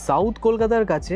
South কলকাতার কাছে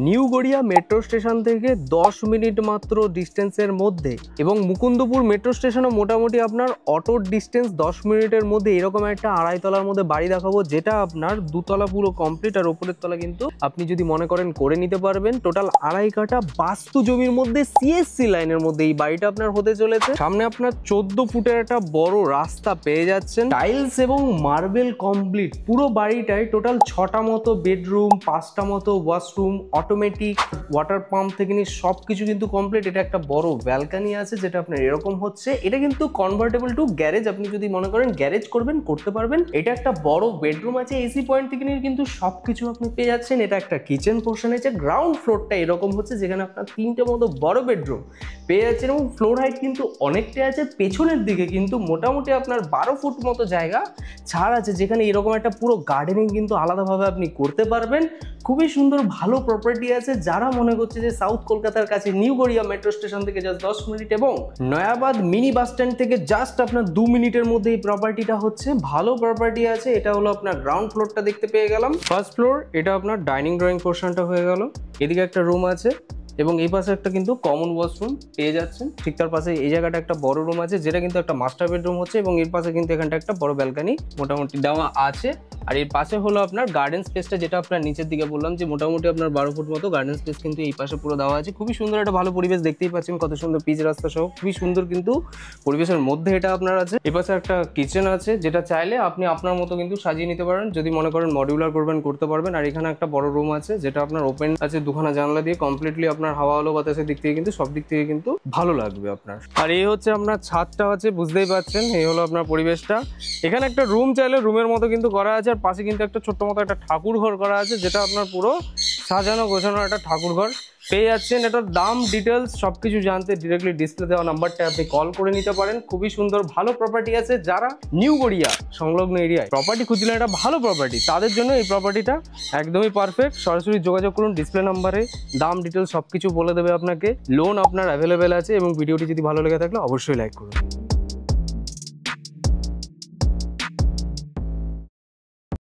new Garia metro station থেকে 10 মিনিট মাত্র ডিস্টেন্সের মধ্যে, এবং মুকুন্দপুর মেট্রো স্টেশনও মোটামুটি আপনার অটোর ডিস্টেন্স 10 মিনিটের মধ্যে এরকম একটা আড়াইতলার মধ্যে বাড়ি দেখাবো, যেটা আপনার দুতলা পুরো কমপ্লিট, আর উপরের তলা কিন্তু আপনি যদি মনে করেন করে নিতে পারবেন। টোটাল 2.5 কাঠা বাস্তু জমির মধ্যে সিএসসি লাইনের মধ্যে এই বাড়িটা আপনার হতে চলেছে। সামনে আপনার 14 ফুটের একটা বড় রাস্তা পেয়ে যাচ্ছেন, টাইলস এবং মার্বেল কমপ্লিট। পুরো বাড়িটায় টোটাল 6টা মতো বেডরুম, 5টা মতো ওয়াশরুম, অটোমেটিক ওয়াটার পাম্প থেকে নিয়ে সবকিছু কিন্তু কমপ্লিট। এটা একটা বড় ব্যালকনি আছে যেটা আপনার এরকম হচ্ছে। এটা কিন্তু কনভার্টেবল টু গ্যারেজ, আপনি যদি মনে করেন গ্যারেজ করবেন করতে পারবেন। এটা একটা বড় বেডরুম আছে, এসি পয়েন্ট থেকে নিয়ে কিন্তু সবকিছু আপনি পেয়ে যাচ্ছেন। এটা একটা কিচেন পোর্শন আছে। গ্রাউন্ড ফ্লোরটা এরকম হচ্ছে যেখানে আপনার 3টে মতো বড় বেডরুম পেয়ে যাচ্ছেন, এবং ফ্লোর হাইট কিন্তু অনেকটাই আছে। পেছনের দিকে কিন্তু মোটামুটি আপনার 12 ফুট মতো জায়গা ছাড় আছে, যেখানে এরকম একটা পুরো গার্ডেনিং কিন্তু আলাদাভাবে আপনি করতে পারবেন। খুবই সুন্দর ভালো প্রপার্টি আছে। যারা মনে করছে যে সাউথ কলকাতার কাছে নিউ গড়িয়া মেট্রো স্টেশন থেকে জাস্ট 10 মিনিট এবং নয়াবাদ মিনি বাস স্ট্যান্ড থেকে জাস্ট আপনার 2 মিনিটের মধ্যে এই প্রপার্টিটা হচ্ছে, ভালো প্রপার্টি আছে। এটা হলো আপনার গ্রাউন্ড ফ্লোরটা দেখতে পেয়ে গেলাম। ফার্স্ট ফ্লোর এটা আপনার ডাইনিং ড্রয়িং পোর্শনটা হয়ে গেল। এদিকে একটা রুম আছে এবং এই পাশে একটা কিন্তু কমন ওয়াশরুম পেয়ে যাচ্ছেন। ঠিক তার পাশে এই জায়গাটা একটা বড় রুম আছে, যেটা কিন্তু একটা মাস্টার বেডরুম হচ্ছে, এবং এর পাশে কিন্তু এখানটা একটা বড় ব্যালকনি মোটামুটি দেওয়া আছে। আর এর পাশে হলো আপনার গার্ডেন স্পেসটা, যেটা আপনার নিচের দিকে বললাম যে মোটামুটি আপনার 12 ফুট মতো গার্ডেন স্পেস কিন্তু এই পাশে পুরো দেওয়া আছে। খুবই সুন্দর একটা ভালো পরিবেশ, দেখতেই পাচ্ছেন কত সুন্দর পিচ রাস্তা সহ খুবই সুন্দর কিন্তু পরিবেশের মধ্যে এটা আপনার আছে। এর পাশে একটা কিচেন আছে, যেটা চাইলে আপনি আপনার মতো কিন্তু সাজিয়ে নিতে পারেন, যদি মনে করেন মডিউলার করবেন করতে পারবেন। আর এখানে একটা বড় রুম আছে, যেটা আপনার ওপেন আছে, দুখানা জানলা দিয়ে কমপ্লিটলি আপনার হাওয়া আলো বাতাসের দিক থেকে কিন্তু সব দিক থেকে কিন্তু ভালো লাগবে আপনার। আর এই হচ্ছে আপনার ছাদটা আছে, বুঝতেই পারছেন এই হলো আপনার পরিবেশটা। এখানে একটা রুম চাইলে রুমের মতো কিন্তু করা আছে, আর পাশে কিন্তু একটা ছোট্ট মতো একটা ঠাকুর ঘর করা আছে, যেটা আপনার পুরো সাজানো গোছানো একটা ঠাকুর ঘর পেয়ে যাচ্ছেন। এটার দাম ডিটেলস সবকিছু জানতে ডিরেক্টলি ডিসপ্লে দেওয়া নাম্বারটা আপনি কল করে নিতে পারেন। খুবই সুন্দর ভালো প্রপার্টি আছে। যারা নিউ গড়িয়া সংলগ্ন এরিয়ায় প্রপার্টি খুঁজছিলেন, একটা ভালো প্রপার্টি, তাদের জন্য এই প্রপার্টিটা একদমই পারফেক্ট। সরাসরি যোগাযোগ করুন ডিসপ্লে নাম্বারে, দাম ডিটেলস সবকিছু বলে দেবে আপনাকে। লোন আপনার অ্যাভেলেবেল আছে, এবং ভিডিওটি যদি ভালো লেগে থাকলে অবশ্যই লাইক করুন।